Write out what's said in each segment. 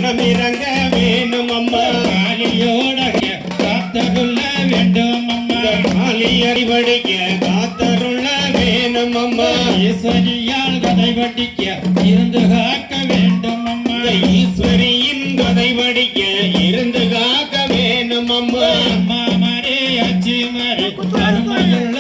மனமிறங்க வேணும் அம்மா காளியோட காத்தருள்ள வேண்டும் அம்மா காளி அறிவடிக்க காத்தருள்ள வேணும் அம்மா ஈஸ்வரியால் கதை வடிக்க இருந்து காக்க வேண்டும் அம்மா ஈஸ்வரியின் கதை வடிக்க இருந்து காக்க வேணும் அம்மா அம்மா மாரே ஆச்சி மாரே அருமையுள்ள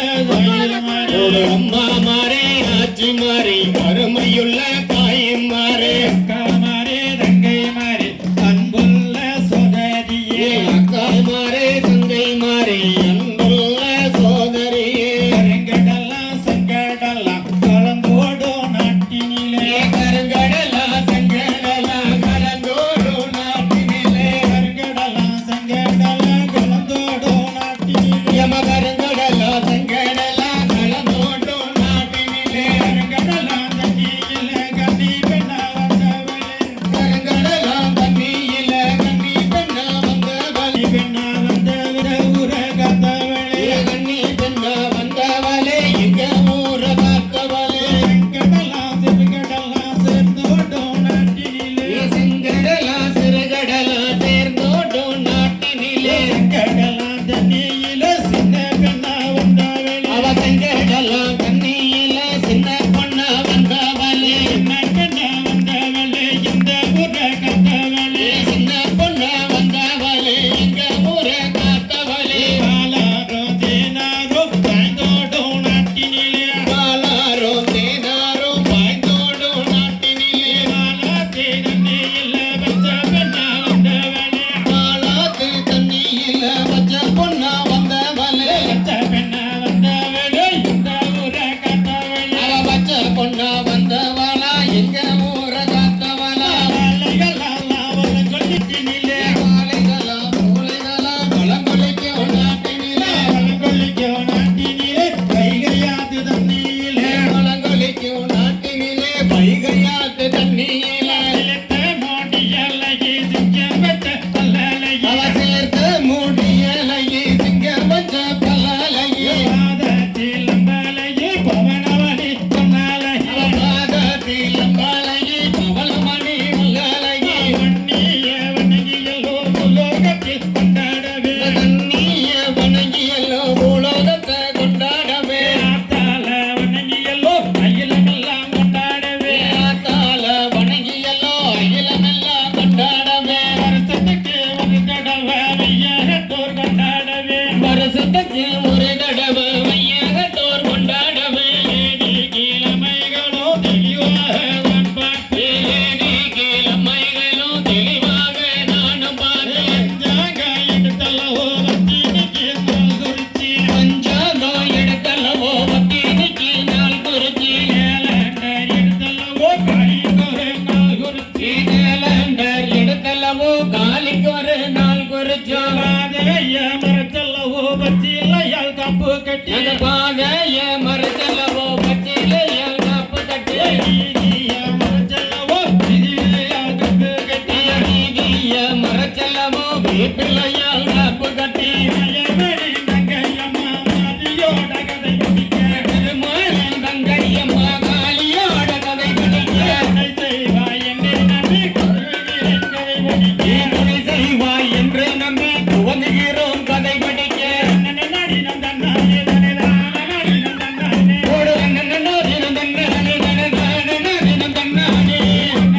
அம்மா மாரே ஆச்சி மாரே அருமையுள்ள தாயும் மாரே அக்கா மாரே தங்கை மாரே அன்புள்ள சோதரியே அக்கா மாரே தங்கை மாரே அன்புள்ள சோதரியே கருங்கடலாம் சங்கடலாம் கலந்தோடும் நாட்டினிலே கருங்கடலாம் சங்கடலாம் கலந்தோடும் நாட்டினிலே கருங்கடலாம் சங்கடலாம் கலந்தோடும் நாட்டினிலே யம கருங்கடலாம் சங்கடலாம் கலந்தோடும் நாட்டினிலே கருங்கடலாம் தண்ணியில கண்ணி பெண்ணா வந்தவளே கருங்கடலாம் தண்ணியில கண்ணி பெண்ணா வந்தவளே பெண்ணா வந்தவர ஊர காத்தவளே கண்ணி பெண்ணா வந்தவளே எங்க ஊர காத்தவளே செங்கடலாம் சிறுகடலாம் சேர்ந்தோடும் நாட்டினிலே செங்கடலாம் சிறுகடலாம் சேர்ந்தோடும் நாட்டினிலே செங்கடலாம் தண்ணியில சின்ன பெண்ணா வந்தவளே அவ செங்கடலாம் தண்ணியில சின்ன பொண்ணா வந்தவளே சின்ன பெண்ணா வந்தவளே இந்த ஊர காத்தவளே சின்ன பொண்ணா வந்தவளே எங்க ஊர காத்தவளே பாலாரோ தேனாரோ பாய்ந்தோடும் நாட்டினிலே பாலாரோ தேனாரோ பாய்ந்தோடும் நாட்டினிலே பாலாத்தே தண்ணியில வச்ச பெண்ணா வந்தவளே பாலாத்தே தண்ணியில வச்ச பொண்ணா வந்தவளே வச்ச பெண்ணா வந்தவளே இந்த ஊர காத்தவளே அவ வச்ச பொண்ணா வந்தவளா எங்க ஊர காத்தவளா வாழைகளெல்லாம் வளங்கொள்ளிக்கினிலே வாழைகளெல்லாம் மூளைகளெல்லாம் வளங்கொள்ளிக்கும் நாட்டினிலே வளங்கொள்ளிக்கும் நாட்டினிலே வைகையாத்து தண்ணியிலே வளங்கொள்ளிக்கும் நாட்டினிலே வைகையாத்து தண்ணியிலே சேர்த்த மூடியலையே சிங்கம் வச்ச பல்லலையே அவ சேர்த்த மூடியலையே சிங்கம் வச்ச பல்லலையே பாதத்தில் அம்பலையே பவனவனி பொன்னாலையே பாதத்தில் அம்பலையே பவனமணி மல்லலையே வன்னிய வணங்கியல்லோ உலோகத்தில் கொண்டாடவே வன்னிய வணங்கியல்லோ உலோகத்தை கொண்டாடவே ஆத்தால வணங்கியல்லோ அகிலமெல்லாம் கொண்டாடவே ஆத்தால வணங்கியல்லோ அகிலமெல்லாம் கொண்டாடவே வருஷத்துக்கு ஒரு தடவை வையகத்தோர் கொண்டாடவே வருஷத்துக்கு ஒரு தடவை வையகத்தோர் கொண்டாடவே ஏடி கிழமைகளோ தெளிவாக நான் பார்த்தேன் ஏடி கிழமைகளோ தெளிவாக நானும் பார்த்தேன் பஞ்சாங்க எடுத்தல்லவோ வத்தினிக்கு நாள் குறிச்சி பஞ்சாங்க எடுத்தல்லவோ வத்தினிக்கு நாள் குறிச்சி கேலண்டர் எடுத்தல்லவோ காளிக்கு ஒரு நாள் குறிச்சி கேலண்டர் எடுத்தல்லவோ காளிக்கு ஒரு நாள் குறிச்சோ பாதைய மரத்தல்லவோ பச்சிலையால் காப்பு கட்டி பாதைய மரத்தல்லவோ பச்சிலையால் காப்பு கட்டி நீதிய மரத்தல்லவோ விதிவிலையால் காப்பு கட்டி நீதிய மரத்தல்லவோ வேப்பிலையால் காப்பு கட்டி மயமணி தங்கையம்மா மாரியோட கதை படிக்க திருமணம் தங்கையம்மா காளியோட கதை படிக்க துணை செய்வாய் என்று நம்பி துவங்குகிறேன் கதை படிக்க துணை செய்வாய் என்று நம்பி துவங்குகிறோம் கதை படிக்க நன்னாடி நந்தன்னானே தனதானடி நந்தன்னானே ஓடு நன்னாடி நந்தன்னானே தனதானடி நந்தன்னானே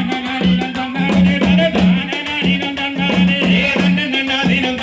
நன்னாடி நந்தன்னானே தனதானடி நந்தன்னானே நன்னாடி நந்தன்னானே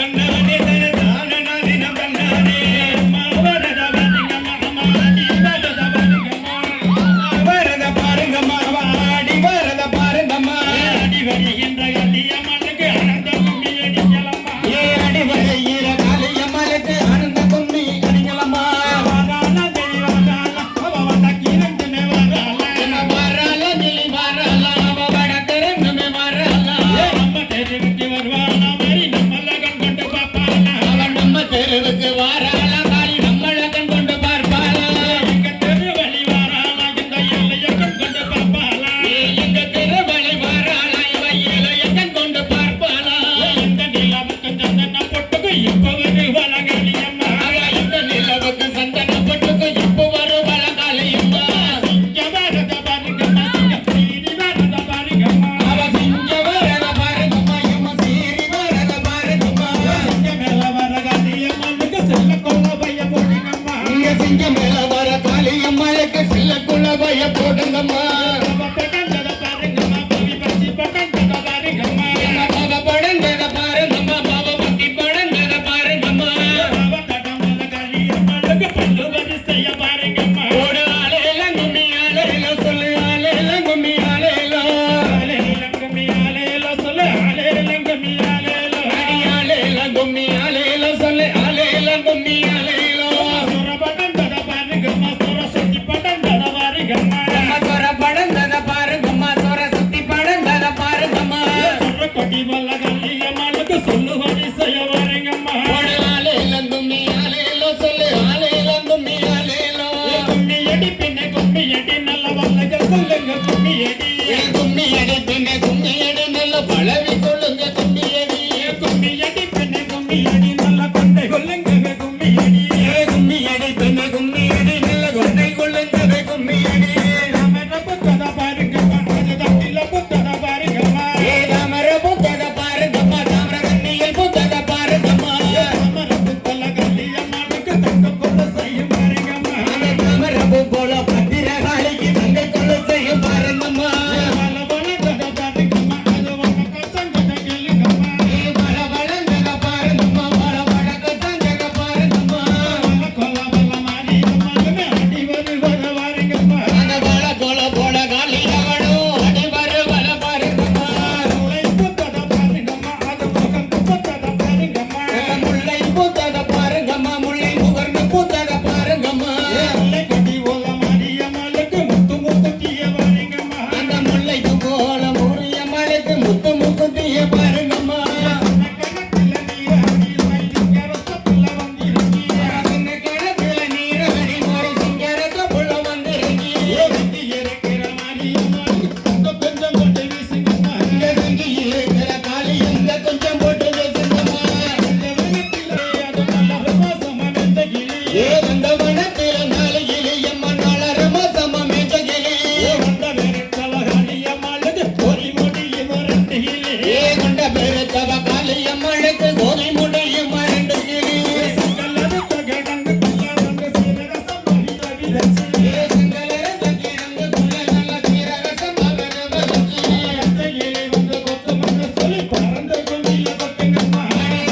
ஏ கொண்ட பெருத்தவ காளியம்மனுக்கு கோதி முடியும் மரண்டு கிளி சங்கலரு தகடங்கு குள்ளரங்கு சீரகசம் மகித விரச்சி ஏ சங்கலரு தகடங்கு குள்ளரங்கு சீரகசம் மகித விரச்சி அத்தையிலே வந்து கொத்து மண்ண சொல்லி பறந்து கும்மிய கொட்டுங்கம்மா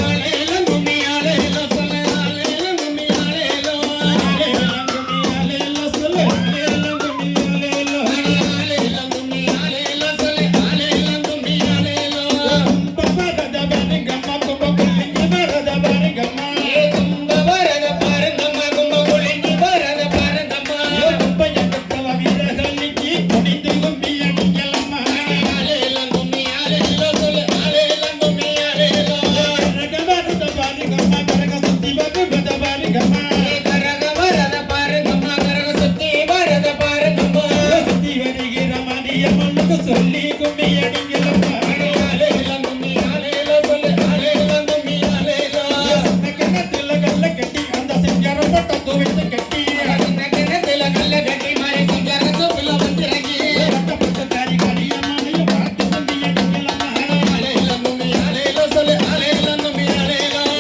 ஆலேலம் கும்மி ஆலேலம் சொல்ல ஆலேலம் கும்மி ஆலேலம் ஆலேலம் கும்மி ஆலேலம் சொல்ல ஆலேலம் கும்மி ஆலேலம் ஆலேலம் கும்மி ஆலேலம் சொல்ல ஆலேலம் கும்மி ஆலேலம் பப்பரத பாருங்கம்மா கும்ப குள்ளிங்கி வரத பாருங்கம்மா ஏ கும்ப வரத பாருங்கம்மா கும்ப குள்ளிங்கி வரத பாருங்கம்மா ஏ கும்ப எக்கத்தவ வீரகல்லிக்கு குனிந்து கும்மி அடிக்கலம்மா ஆலேலம் கும்மி ஆலேலம் சொல்ல ஆலேலம் கும்மி ஆலேலம் கரக வரத பாருங்கம்மா கரக சுத்தி வரத பாருங்கம்மா ஏ கரக வரத பாருங்கம்மா கரக சுத்தி வரத பாருங்கம்மா சுத்தி வருகிற மணியம்மனுக்கு சொல்லி கும்மி அடிக்கலம்மா ஆலேலம் கும்மி ஆலேலம் சொல்ல ஆலேலம் கும்மி ஆலேலம் கிணத்துல கல்ல கட்டி அந்த சிங்கரம் பட்ட துவைத்து கட்டி கிணத்துல கல்ல கட்டி மாறி சிங்கரம் தூக்குல வந்திறங்கி பட்ட பட்ட தாரி காளியம்மனையும் பார்த்து கும்மி அடிக்கலம்மா ஆலேலம் கும்மி ஆலேலம் சொல்ல ஆலேலம் கும்மி ஆலேலம்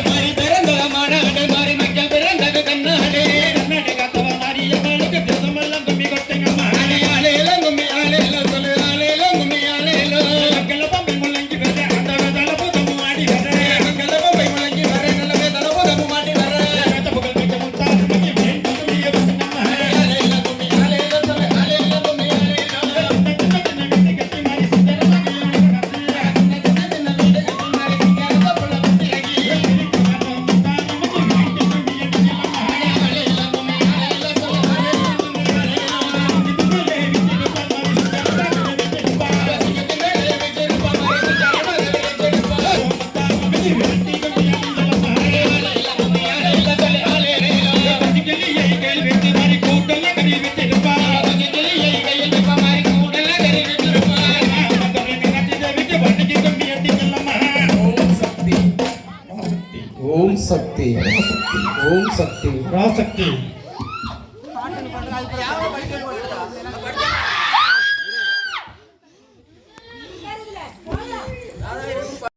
மாறி பிறந்ததமான மாறி மக்கள் பிறந்தது கண்ணாடே கண்ணாடி காத்தவ மாரியம்மனுக்கு தேசமெல்லாம் கும்மி கொட்டுங்கம்மா ஆலேலம் கும்மி ஆலேலம் சொல்ல ஆலேலம் கும்மி ஆலேலம் மக்கள் பம்பை முள்ளங்கி வர அந்த வேதல புதமு ஆடி வர மக்கள் பம்பை முள்ளங்கி வர நல்ல வேதல புதமு ஆடி வர வேத புகழ் வைக்க முத்தாறு மகி வேண்டும் கும்மிய கொட்டுங்கம்மா ஆலேலம் கும்மி ஆலேலம் சொல்ல ஆலேலம் கும்மி ஆலேலம் சின்ன சின்ன வீடு கட்டி மாறி சிங்கர மகியோட கட்டி சின்ன சின்ன வீடு கட்டி மாறி சிங்கர தப்புல வந்திறங்கி ஓம் சக்தி ஓம் சக்தி பராசக்தி